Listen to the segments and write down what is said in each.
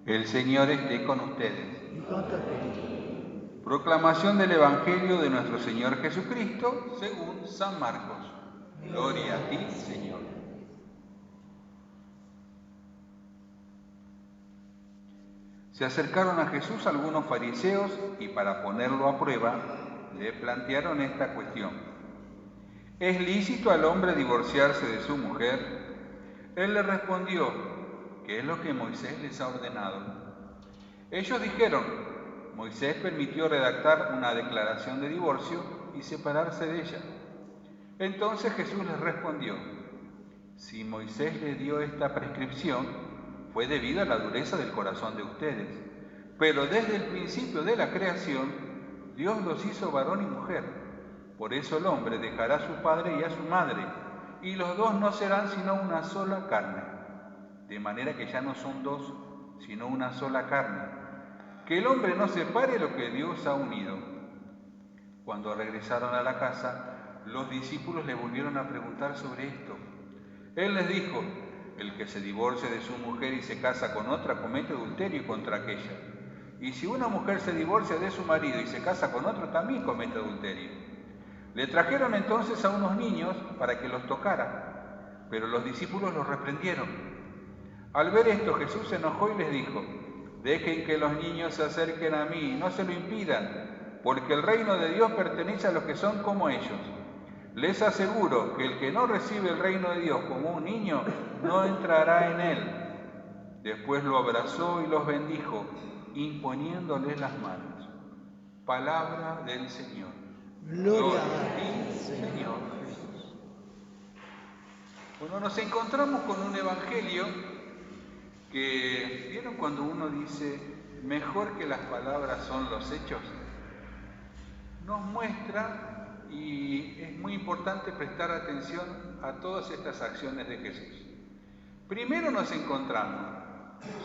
El Señor esté con ustedes. y con tu espíritu. Proclamación del Evangelio de nuestro Señor Jesucristo según San Marcos. Gloria a ti, Señor. Se acercaron a Jesús algunos fariseos y para ponerlo a prueba le plantearon esta cuestión. ¿Es lícito al hombre divorciarse de su mujer? Él le respondió, ¿qué es lo que Moisés les ha ordenado? Ellos dijeron, Moisés permitió redactar una declaración de divorcio y separarse de ella. Entonces Jesús les respondió, si Moisés les dio esta prescripción, fue debido a la dureza del corazón de ustedes. Pero desde el principio de la creación, Dios los hizo varón y mujer. Por eso el hombre dejará a su padre y a su madre, y los dos no serán sino una sola carne. De manera que ya no son dos, sino una sola carne. Que el hombre no separe lo que Dios ha unido. Cuando regresaron a la casa, los discípulos le volvieron a preguntar sobre esto. Él les dijo, el que se divorcie de su mujer y se casa con otra comete adulterio contra aquella. Y si una mujer se divorcia de su marido y se casa con otro, también comete adulterio. Le trajeron entonces a unos niños para que los tocara, pero los discípulos los reprendieron. Al ver esto, Jesús se enojó y les dijo, dejen que los niños se acerquen a mí, no se lo impidan, porque el reino de Dios pertenece a los que son como ellos. Les aseguro que el que no recibe el reino de Dios como un niño, no entrará en él. Después lo abrazó y los bendijo, imponiéndoles las manos. Palabra del Señor. Gloria a ti, Señor Jesús. Bueno, nos encontramos con un evangelio que, ¿vieron cuando uno dice, mejor que las palabras son los hechos? Nos muestra, y es muy importante prestar atención a todas estas acciones de Jesús. Primero nos encontramos,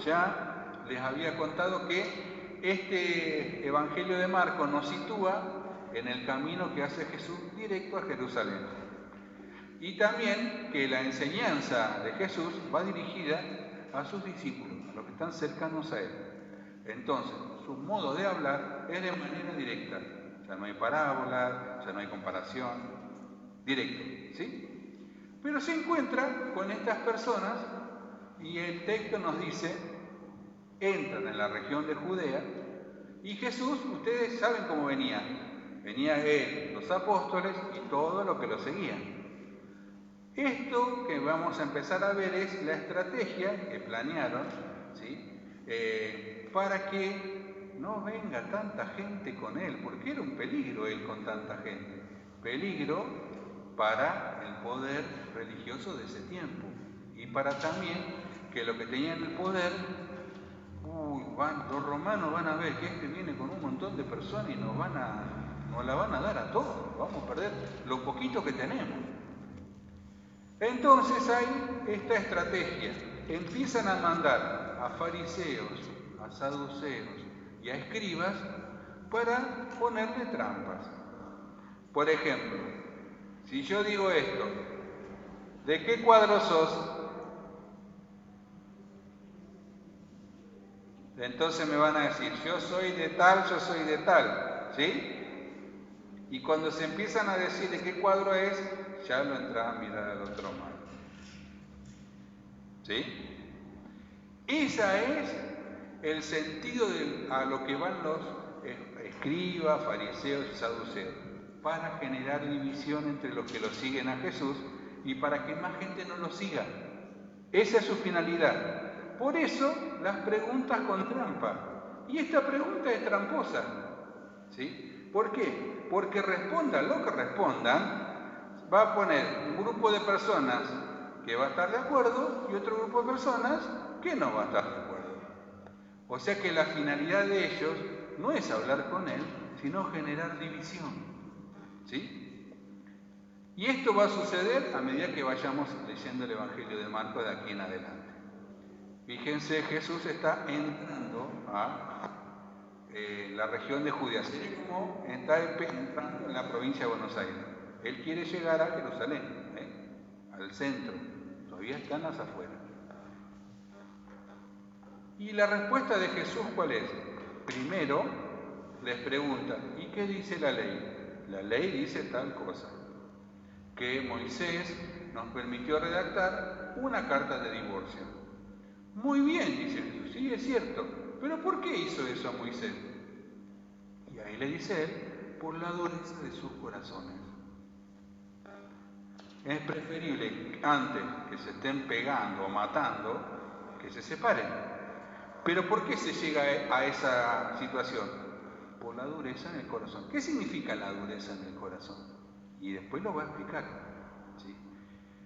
ya les había contado que este Evangelio de Marcos nos sitúa en el camino que hace Jesús directo a Jerusalén. Y también que la enseñanza de Jesús va dirigida a sus discípulos, a los que están cercanos a él. Entonces, su modo de hablar es de manera directa. Ya no hay parábola, ya no hay comparación, directo, ¿sí? Pero se encuentra con estas personas y el texto nos dice, entran en la región de Judea y Jesús, ustedes saben cómo venía. Venía él, los apóstoles y todo lo que lo seguían. Esto que vamos a empezar a ver es la estrategia que planearon, ¿sí? Para que no venga tanta gente con él, porque era un peligro él con tanta gente. Peligro para el poder religioso de ese tiempo y para también que lo que tenían el poder, los romanos van a ver que este viene con un montón de personas y nos la van a dar a todos, vamos a perder lo poquito que tenemos. Entonces hay esta estrategia, empiezan a mandar a fariseos, a saduceos y a escribas para ponerle trampas. Por ejemplo, si yo digo esto, ¿de qué cuadro sos? Entonces me van a decir, yo soy de tal, ¿sí? Y cuando se empiezan a decir de qué cuadro es, ya lo entras a mirar al otro mal. ¿Sí? Ese es el sentido a lo que van los escribas, fariseos y saduceos, para generar división entre los que lo siguen a Jesús y para que más gente no lo siga. Esa es su finalidad. Por eso las preguntas con trampa. Y esta pregunta es tramposa. ¿Sí? ¿Por qué? Porque respondan lo que respondan, va a poner un grupo de personas que va a estar de acuerdo y otro grupo de personas que no va a estar de acuerdo. O sea que la finalidad de ellos no es hablar con él, sino generar división. ¿Sí? Y esto va a suceder a medida que vayamos leyendo el Evangelio de Marcos de aquí en adelante. Fíjense, Jesús está entrando a la región de Judea, así como está entrando en la provincia de Buenos Aires. Él quiere llegar a Jerusalén, al centro. Todavía están las afueras. Y la respuesta de Jesús, ¿cuál es? Primero les pregunta, ¿y qué dice la ley? La ley dice tal cosa, que Moisés nos permitió redactar una carta de divorcio. Muy bien, dice Jesús, sí, es cierto, pero ¿por qué hizo eso a Moisés? Y ahí le dice él, por la dureza de sus corazones. Es preferible antes que se estén pegando o matando, que se separen. Pero ¿por qué se llega a esa situación? Por la dureza en el corazón. ¿Qué significa la dureza en el corazón? Y después lo va a explicar. ¿Sí?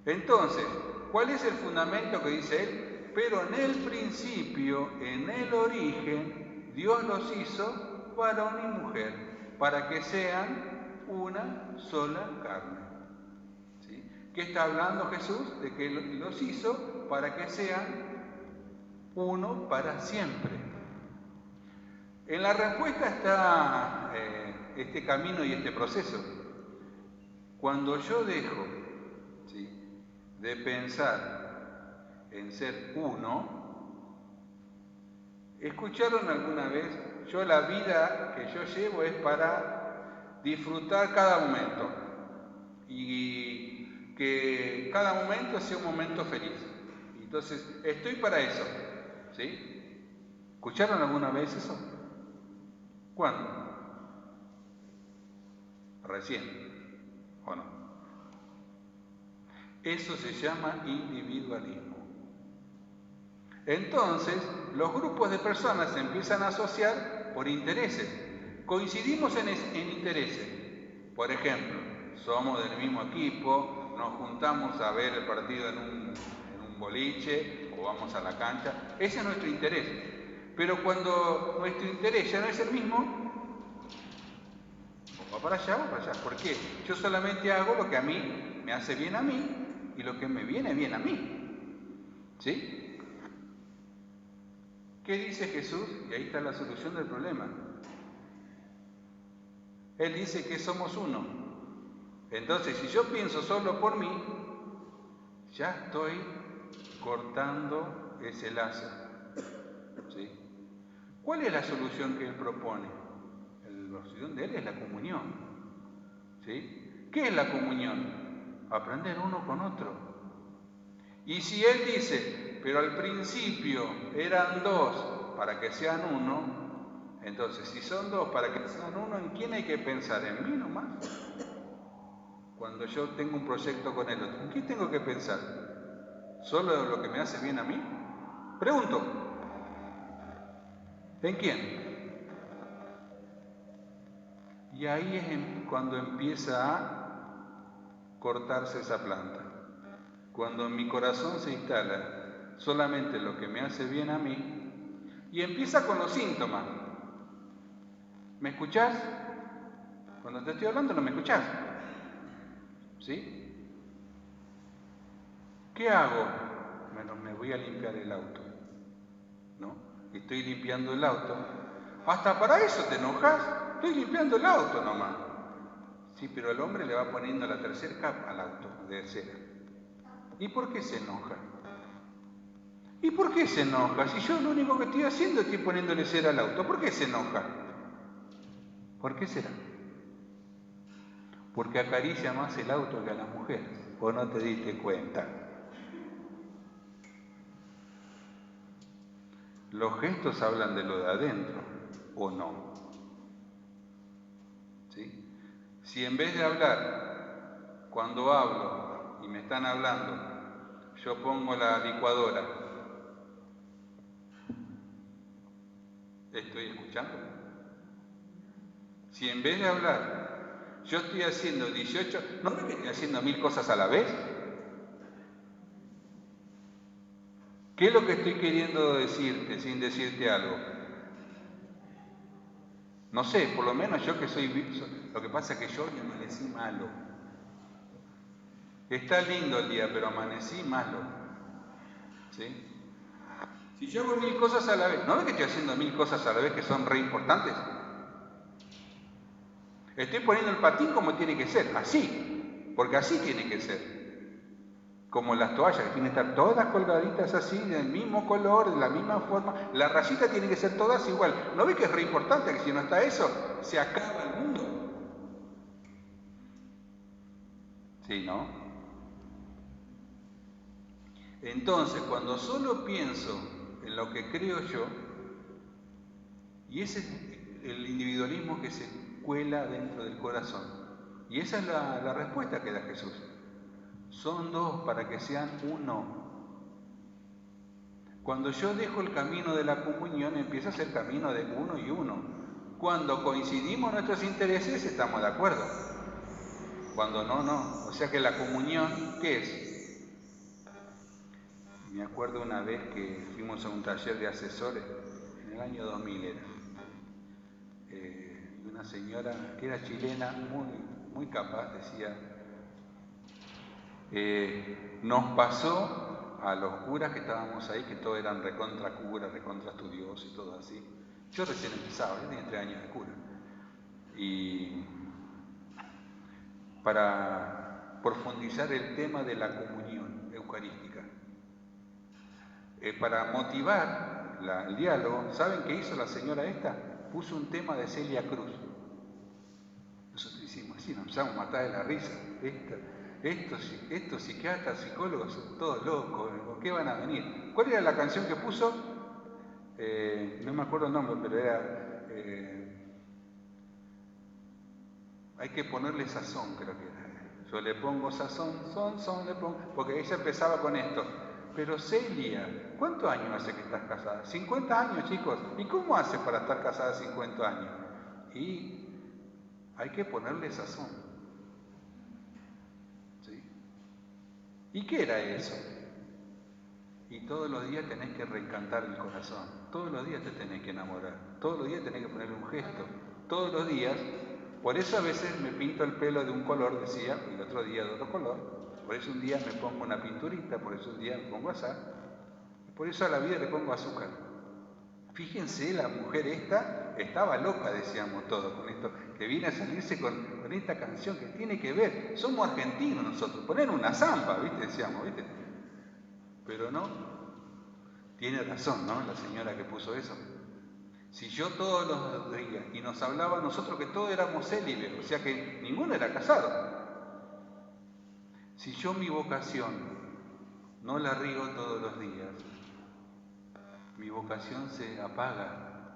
Entonces, ¿cuál es el fundamento que dice él? Pero en el principio, en el origen, Dios los hizo varón y mujer, para que sean una sola carne. ¿Sí? ¿Qué está hablando Jesús? De que los hizo para que sean uno para siempre. En la respuesta está este camino y este proceso. Cuando yo dejo, ¿sí?, de pensar en ser uno, ¿escucharon alguna vez? Yo la vida que yo llevo es para disfrutar cada momento y que cada momento sea un momento feliz. Entonces, estoy para eso, ¿sí? ¿Escucharon alguna vez eso? ¿Cuándo? Recién, ¿o no? Eso se llama individualismo. Entonces, los grupos de personas se empiezan a asociar por intereses. Coincidimos en intereses. Por ejemplo, somos del mismo equipo, nos juntamos a ver el partido en un boliche o vamos a la cancha. Ese es nuestro interés. Pero cuando nuestro interés ya no es el mismo, o va para allá o para allá. ¿Por qué? Yo solamente hago lo que a mí me hace bien a mí y lo que me viene bien a mí. ¿Sí? ¿Qué dice Jesús? Y ahí está la solución del problema. Él dice que somos uno. Entonces, si yo pienso solo por mí, ya estoy cortando ese lazo. ¿Sí? ¿Cuál es la solución que él propone? La solución de él es la comunión. ¿Sí? ¿Qué es la comunión? Aprender uno con otro. Y si él dice, pero al principio eran dos para que sean uno, entonces si son dos para que sean uno, ¿en quién hay que pensar? ¿En mí nomás? Cuando yo tengo un proyecto con el otro, ¿en qué tengo que pensar? ¿Solo lo que me hace bien a mí? Pregunto, ¿en quién? Y ahí es cuando empieza a cortarse esa planta. Cuando en mi corazón se instala solamente lo que me hace bien a mí, y empieza con los síntomas. ¿Me escuchás? Cuando te estoy hablando no me escuchás. ¿Sí? ¿Qué hago? Bueno, me voy a limpiar el auto, ¿no? Estoy limpiando el auto. Hasta para eso te enojas. Estoy limpiando el auto nomás. Sí, pero el hombre le va poniendo la tercera capa al auto de cera. ¿Y por qué se enoja? ¿Y por qué se enoja? Si yo lo único que estoy haciendo es estoy poniéndole cera al auto. ¿Por qué se enoja? ¿Por qué será? Porque acaricia más el auto que a la mujer. ¿O no te diste cuenta? Los gestos hablan de lo de adentro, ¿o no? ¿Sí? Si en vez de hablar, cuando hablo y me están hablando, yo pongo la licuadora, ¿estoy escuchando? Si en vez de hablar, yo estoy haciendo 18, ¿no me estoy haciendo 1000 cosas a la vez? ¿Qué es lo que estoy queriendo decirte sin decirte algo? No sé, por lo menos yo que soy... Lo que pasa es que yo hoy amanecí malo. Está lindo el día, pero amanecí malo. ¿Sí? Si yo hago 1000 cosas a la vez, ¿no ves que estoy haciendo 1000 cosas a la vez que son re importantes? Estoy poniendo el patín como tiene que ser, así, porque así tiene que ser. Como las toallas, que tienen que estar todas colgaditas así, del mismo color, de la misma forma. La rayita tiene que ser todas igual. ¿No ve que es re importante que si no está eso, se acaba el mundo? Sí, ¿no? Entonces, cuando solo pienso en lo que creo yo, y ese es el individualismo que se cuela dentro del corazón, y esa es la respuesta que da Jesús. Son dos para que sean uno. Cuando yo dejo el camino de la comunión, empieza a ser camino de uno y uno. Cuando coincidimos nuestros intereses, estamos de acuerdo. Cuando no, no. O sea que la comunión, ¿qué es? Me acuerdo una vez que fuimos a un taller de asesores, en el año 2000 era, de una señora que era chilena, muy capaz, decía, nos pasó a los curas que estábamos ahí, que todos eran recontra curas, recontra estudiosos y todo así. Yo recién empezaba, yo tenía 3 años de cura. Y para profundizar el tema de la comunión eucarística, para motivar el diálogo, ¿saben qué hizo la señora esta? Puso un tema de Celia Cruz. Nosotros hicimos así, nos empezamos a matar de la risa. Estos psiquiatras, psicólogos son todos locos, ¿por qué van a venir? ¿Cuál era la canción que puso? No me acuerdo el nombre, pero era... hay que ponerle sazón, creo que era. Yo le pongo sazón, son, le pongo... Porque ella empezaba con esto. Pero Celia, ¿cuántos años hace que estás casada? 50 años, chicos. ¿Y cómo hace para estar casada 50 años? Y hay que ponerle sazón. ¿Sí? ¿Y qué era eso? Y todos los días tenés que reencantar el corazón. Todos los días te tenés que enamorar. Todos los días tenés que ponerle un gesto. Todos los días. Por eso a veces me pinto el pelo de un color, decía, y el otro día de otro color. Por eso un día me pongo una pinturita, por eso un día me pongo asar. Por eso a la vida le pongo azúcar. Fíjense, la mujer esta estaba loca, decíamos todos, con esto, que viene a salirse con esta canción que tiene que ver. Somos argentinos nosotros, poner una zamba, ¿viste? Decíamos, ¿viste? Pero no, tiene razón, ¿no? La señora que puso eso. Si yo todos los días, y nos hablaba nosotros que todos éramos célibes, o sea que ninguno era casado. Si yo mi vocación no la riego todos los días, mi vocación se apaga,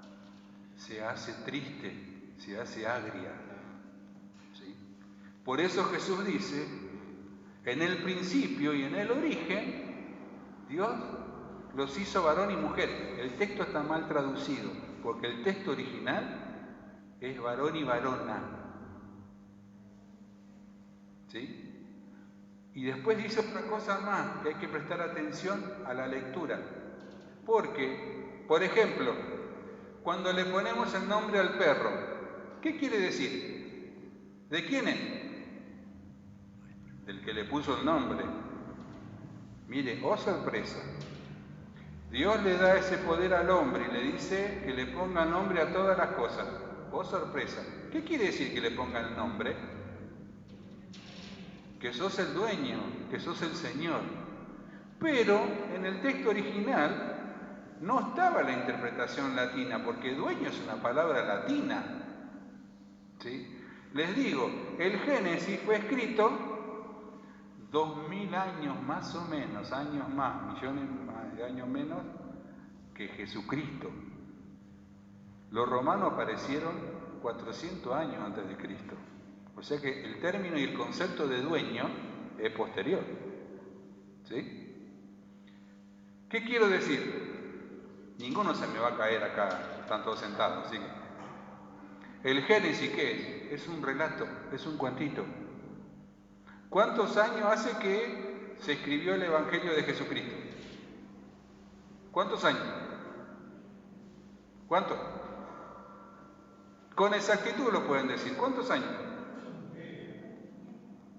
se hace triste, se hace agria. ¿Sí? Por eso Jesús dice, en el principio y en el origen, Dios los hizo varón y mujer. El texto está mal traducido, porque el texto original es varón y varona. ¿Sí? Y después dice otra cosa más, que hay que prestar atención a la lectura. Porque, por ejemplo, cuando le ponemos el nombre al perro, ¿qué quiere decir? ¿De quién es? Del que le puso el nombre. Mire, oh sorpresa. Dios le da ese poder al hombre y le dice que le ponga nombre a todas las cosas. Oh sorpresa. ¿Qué quiere decir que le ponga el nombre? Que sos el dueño, que sos el Señor. Pero en el texto original no estaba la interpretación latina, porque dueño es una palabra latina. ¿Sí? Les digo, el Génesis fue escrito 2000 años más o menos, años más, millones de años menos que Jesucristo. Los romanos aparecieron 400 años antes de Cristo. O sea que el término y el concepto de dueño es posterior. ¿Sí? ¿Qué quiero decir? Ninguno se me va a caer acá, están todos sentados. ¿Sí? El Génesis, ¿qué es? Es un relato, es un cuentito. ¿Cuántos años hace que se escribió el Evangelio de Jesucristo? ¿Cuántos años? ¿Cuántos? Con exactitud lo pueden decir. ¿Cuántos años?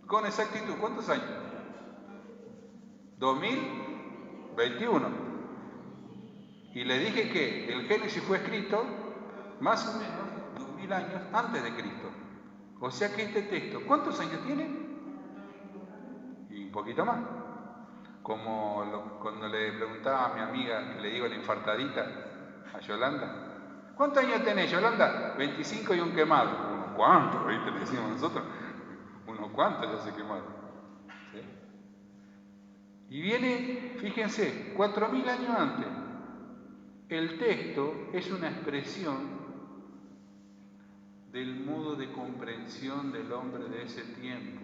Con exactitud, ¿cuántos años? 2021. Y le dije que el Génesis fue escrito más o menos 2000 años antes de Cristo. O sea que este texto, ¿cuántos años tiene? Y un poquito más. cuando le preguntaba a mi amiga, que le digo la infartadita, a Yolanda, ¿cuántos años tenés, Yolanda? 25 y un quemado. ¿Unos cuantos? ¿Viste? Le decimos nosotros. Unos cuantos ya se quemaron. ¿Sí? Y viene, fíjense, 4000 años antes. El texto es una expresión del modo de comprensión del hombre de ese tiempo.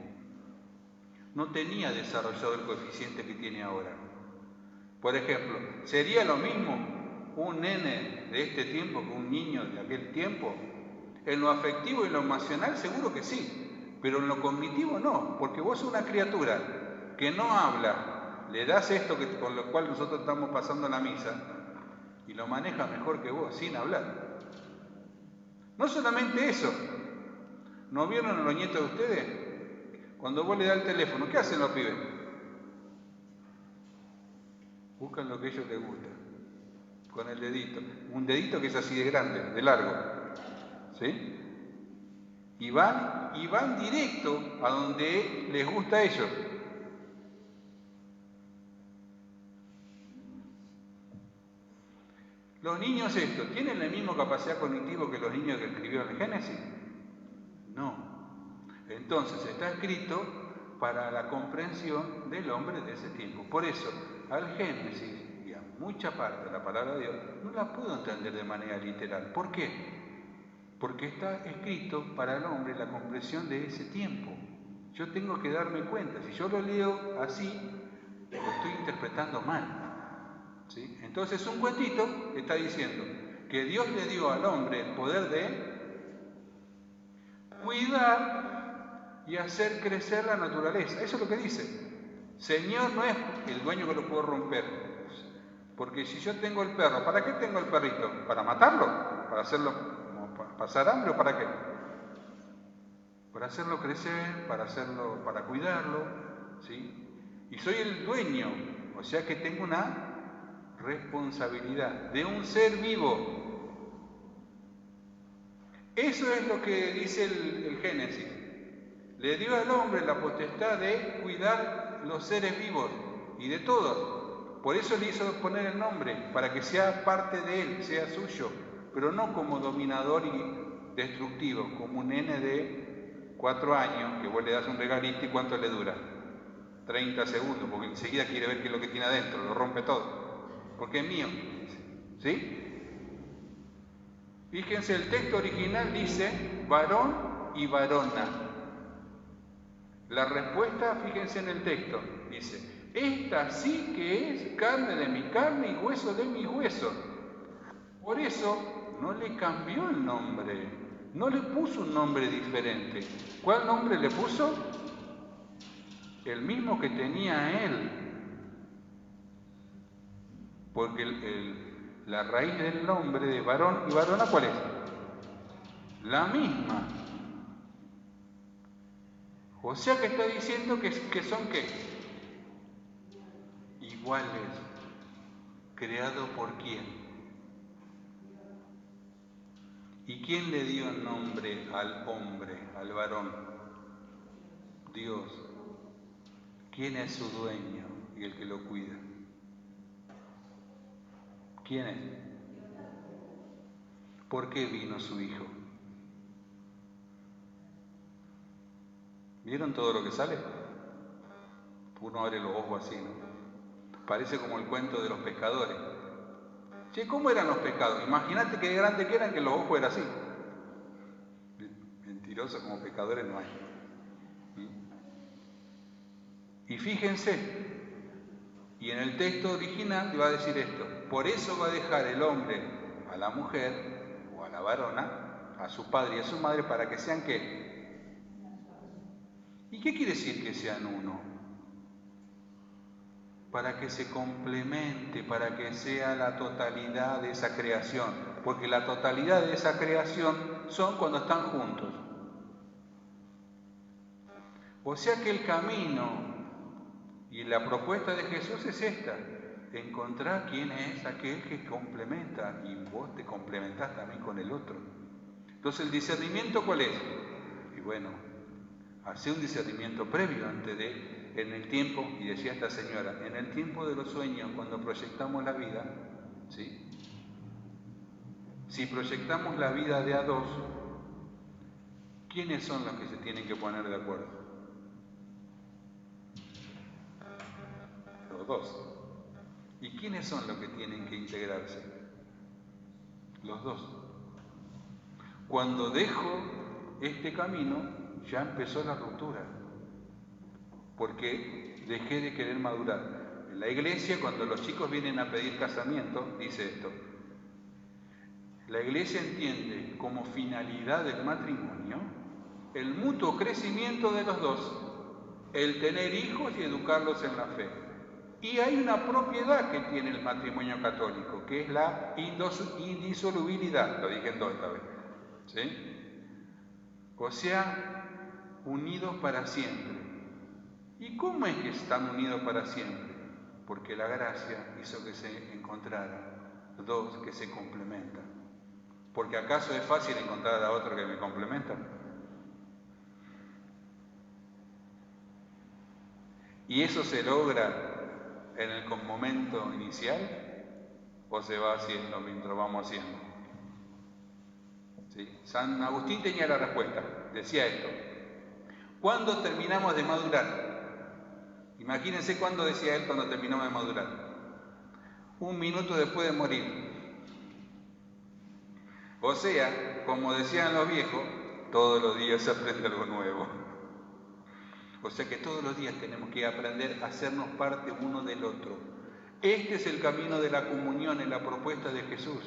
No tenía desarrollado el coeficiente que tiene ahora. Por ejemplo, ¿sería lo mismo un nene de este tiempo que un niño de aquel tiempo? En lo afectivo y lo emocional seguro que sí, pero en lo cognitivo no, porque vos sos una criatura que no habla, le das esto con lo cual nosotros estamos pasando la misa y lo maneja mejor que vos, sin hablar. No solamente eso, ¿no vieron a los nietos de ustedes? Cuando vos le das el teléfono, ¿qué hacen los pibes? Buscan lo que a ellos les gusta, con el dedito. Un dedito que es así de grande, de largo. ¿Sí? Y van directo a donde les gusta a ellos. Los niños estos, ¿tienen la misma capacidad cognitiva que los niños que escribieron el Génesis? No. Entonces está escrito para la comprensión del hombre de ese tiempo. Por eso, al Génesis y a mucha parte de la palabra de Dios no la puedo entender de manera literal. ¿Por qué? Porque está escrito para el hombre la comprensión de ese tiempo. Yo tengo que darme cuenta, si yo lo leo así, lo estoy interpretando mal. ¿Sí? Entonces un cuentito está diciendo que Dios le dio al hombre el poder de cuidar y hacer crecer la naturaleza. Eso es lo que dice. Señor no es el dueño que lo puedo romper. Porque si yo tengo el perro, ¿para qué tengo el perrito? ¿Para matarlo? ¿Para hacerlo pasar hambre o para qué? Para hacerlo crecer, para cuidarlo, ¿sí? Y soy el dueño, o sea que tengo una responsabilidad de un ser vivo. Eso es lo que dice el Génesis. Le dio al hombre la potestad de cuidar los seres vivos y de todos. Por eso le hizo poner el nombre, para que sea parte de él, sea suyo, pero no como dominador y destructivo, como un nene de 4 años que vos le das un regalito y ¿cuánto le dura? 30 segundos, porque enseguida quiere ver qué es lo que tiene adentro, lo rompe todo. Porque es mío, ¿sí? Fíjense, el texto original dice varón y varona. La respuesta, fíjense en el texto, dice, esta sí que es carne de mi carne y hueso de mi hueso. Por eso no le cambió el nombre, no le puso un nombre diferente. ¿Cuál nombre le puso? El mismo que tenía él. Porque la raíz del nombre de varón y varona, ¿cuál es? La misma. O sea que está diciendo que son ¿qué? Iguales. ¿Creado por quién? ¿Y quién le dio el nombre al hombre, al varón? Dios. ¿Quién es su dueño y el que lo cuida? ¿Quién es? ¿Por qué vino su hijo? ¿Vieron todo lo que sale? Uno abre los ojos así, ¿no? Parece como el cuento de los pescadores. Che, ¿cómo eran los pescados? Imagínate qué grande que eran, que los ojos eran así. Mentirosos como pescadores no hay. Y fíjense, y en el texto original va a decir esto: por eso va a dejar el hombre a la mujer o a la varona, a su padre y a su madre, para que sean ¿qué? ¿Y qué quiere decir que sean uno? Para que se complemente, para que sea la totalidad de esa creación, porque la totalidad de esa creación son cuando están juntos. O sea que el camino y la propuesta de Jesús es esta: encontrar quién es aquel que complementa, y vos te complementás también con el otro. Entonces, ¿el discernimiento cuál es? Y bueno, Hacé un discernimiento previo antes de, en el tiempo, y decía esta señora, en el tiempo de los sueños, cuando proyectamos la vida, ¿sí? Si proyectamos la vida de a dos, ¿quiénes son los que se tienen que poner de acuerdo? Los dos. ¿Y quiénes son los que tienen que integrarse? Los dos. Cuando dejo este camino, ya empezó la ruptura, porque dejé de querer madurar. En la iglesia, cuando los chicos vienen a pedir casamiento, dice esto: la iglesia entiende como finalidad del matrimonio el mutuo crecimiento de los dos, el tener hijos y educarlos en la fe. Y hay una propiedad que tiene el matrimonio católico, que es la indisolubilidad, lo dije en dos esta vez, ¿sí? O sea, unidos para siempre. ¿Y cómo es que están unidos para siempre? Porque la gracia hizo que se encontraran dos que se complementan. Porque ¿acaso es fácil encontrar a otro que me complementa? ¿Y eso se logra en el momento inicial o se va haciendo mientras vamos haciendo? ¿Sí? San Agustín tenía la respuesta, decía esto: ¿cuándo terminamos de madurar? Imagínense cuándo decía él cuando terminamos de madurar: 1 minuto después de morir. O sea, como decían los viejos, todos los días se aprende algo nuevo. O sea que todos los días tenemos que aprender a hacernos parte uno del otro. Este es el camino de la comunión en la propuesta de Jesús.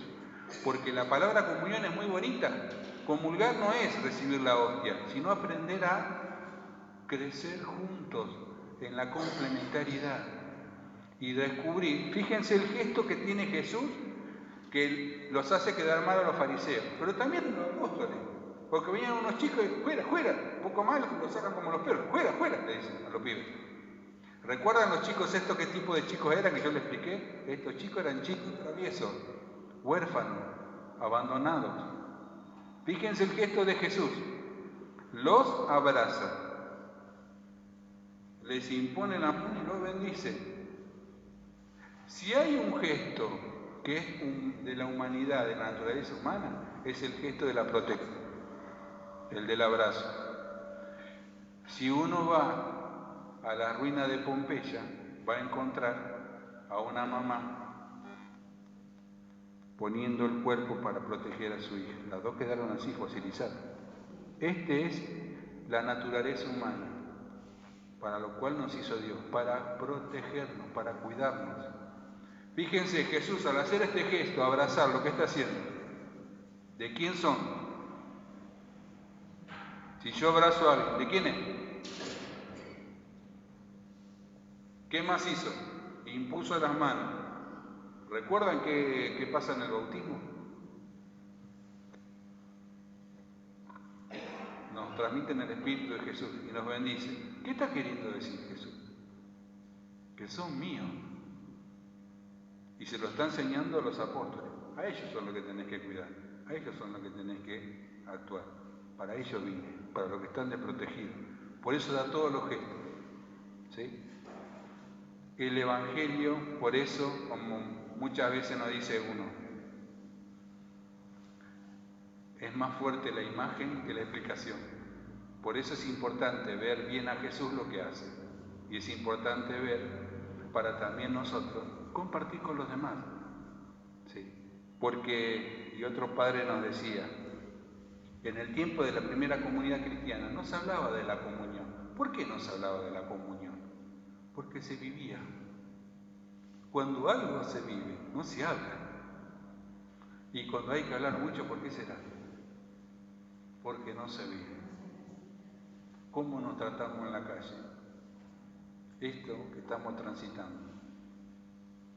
Porque la palabra comunión es muy bonita. Comulgar no es recibir la hostia, sino aprender a crecer juntos en la complementariedad y descubrir. Fíjense el gesto que tiene Jesús, que los hace quedar mal a los fariseos, pero también a los apóstoles. Porque venían unos chicos y fuera, poco mal, los sacan como los perros, fuera, le dicen a los pibes. ¿Recuerdan los chicos estos qué tipo de chicos eran que yo les expliqué? Estos chicos eran chicos traviesos, huérfanos, abandonados. Fíjense el gesto de Jesús: los abraza, les impone la mano y los bendice. Si hay un gesto que es de la humanidad, de la naturaleza humana, es el gesto de la protección, el del abrazo. Si uno va a la ruina de Pompeya, va a encontrar a una mamá poniendo el cuerpo para proteger a su hija. Las dos quedaron así fosilizadas. Este es la naturaleza humana, para lo cual nos hizo Dios, para protegernos, para cuidarnos. Fíjense, Jesús al hacer este gesto, abrazar, lo que está haciendo, ¿de quién son? Si yo abrazo a alguien, ¿de quién es? ¿Qué más hizo? Impuso las manos. ¿Recuerdan qué pasa en el bautismo? Nos transmiten el Espíritu de Jesús y nos bendice. ¿Qué está queriendo decir Jesús? Que son míos. Y se lo está enseñando a los apóstoles. A ellos son los que tenés que cuidar. A ellos son los que tenés que actuar. Para ellos vine, para los que están desprotegidos. Por eso da todos los gestos. ¿Sí? El Evangelio, por eso, como muchas veces nos dice uno, es más fuerte la imagen que la explicación. Por eso es importante ver bien a Jesús lo que hace. Y es importante ver para también nosotros compartir con los demás. ¿Sí? Porque, y otro padre nos decía, en el tiempo de la primera comunidad cristiana no se hablaba de la comunión. ¿Por qué no se hablaba de la comunión? Porque se vivía. Cuando algo se vive, no se habla. Y cuando hay que hablar mucho, ¿por qué será? Porque no se vive. ¿Cómo nos tratamos en la calle? Esto que estamos transitando.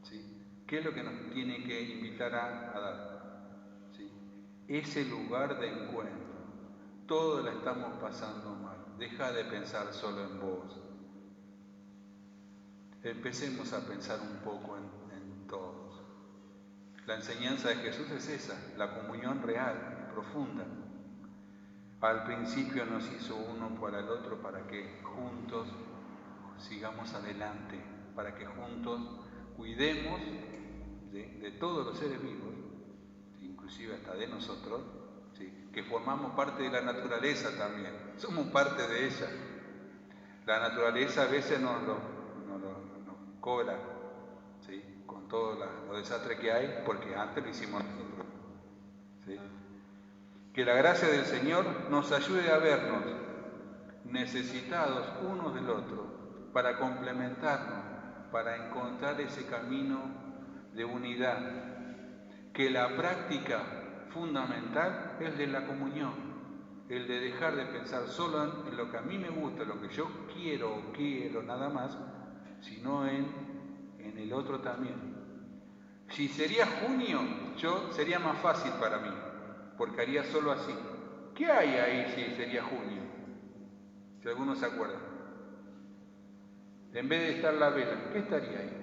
¿Sí? ¿Qué es lo que nos tiene que invitar a dar? ¿Sí? Ese lugar de encuentro. Todos la estamos pasando mal. Deja de pensar solo en vos. Empecemos a pensar un poco en todos. La enseñanza de Jesús es esa, la comunión real, profunda. al principio nos hizo uno para el otro para que juntos sigamos adelante, para que juntos cuidemos de todos los seres vivos, inclusive hasta de nosotros, ¿sí? Que formamos parte de la naturaleza también, somos parte de ella. La naturaleza a veces nos cobra, ¿sí? Con todos los desastres que hay, porque antes lo hicimos nosotros, ¿sí? Que la gracia del Señor nos ayude a vernos necesitados unos del otro, para complementarnos, para encontrar ese camino de unidad, que la práctica fundamental es de la comunión, el de dejar de pensar solo en lo que a mí me gusta, lo que yo quiero nada más, sino en el otro también. Si sería junio, sería más fácil para mí, porque haría solo así. ¿Qué hay ahí si sería junio? Si alguno se acuerda. En vez de estar la vela, ¿qué estaría ahí?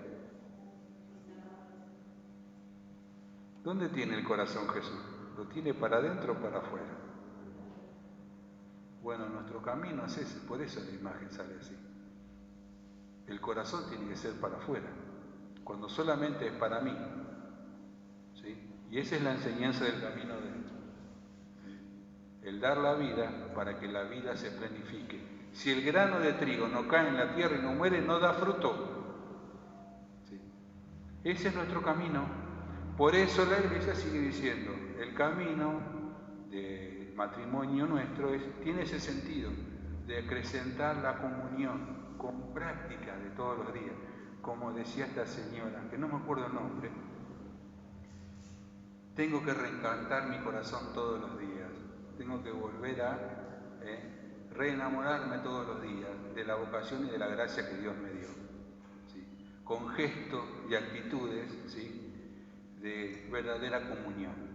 ¿Dónde tiene el corazón Jesús? ¿Lo tiene para adentro o para afuera? Bueno, nuestro camino es ese, por eso la imagen sale así. El corazón tiene que ser para afuera, cuando solamente es para mí, ¿sí? Y esa es la enseñanza del camino el dar la vida para que la vida se planifique. Si el grano de trigo no cae en la tierra y no muere, no da fruto, ¿sí? Ese es nuestro camino. Por eso la Iglesia sigue diciendo, el camino del matrimonio nuestro tiene ese sentido de acrecentar la comunión con práctica de todos los días. Como decía esta señora, que no me acuerdo el nombre, tengo que reencantar mi corazón todos los días, tengo que volver a reenamorarme todos los días de la vocación y de la gracia que Dios me dio, ¿sí? Con gestos y actitudes, ¿sí? De verdadera comunión.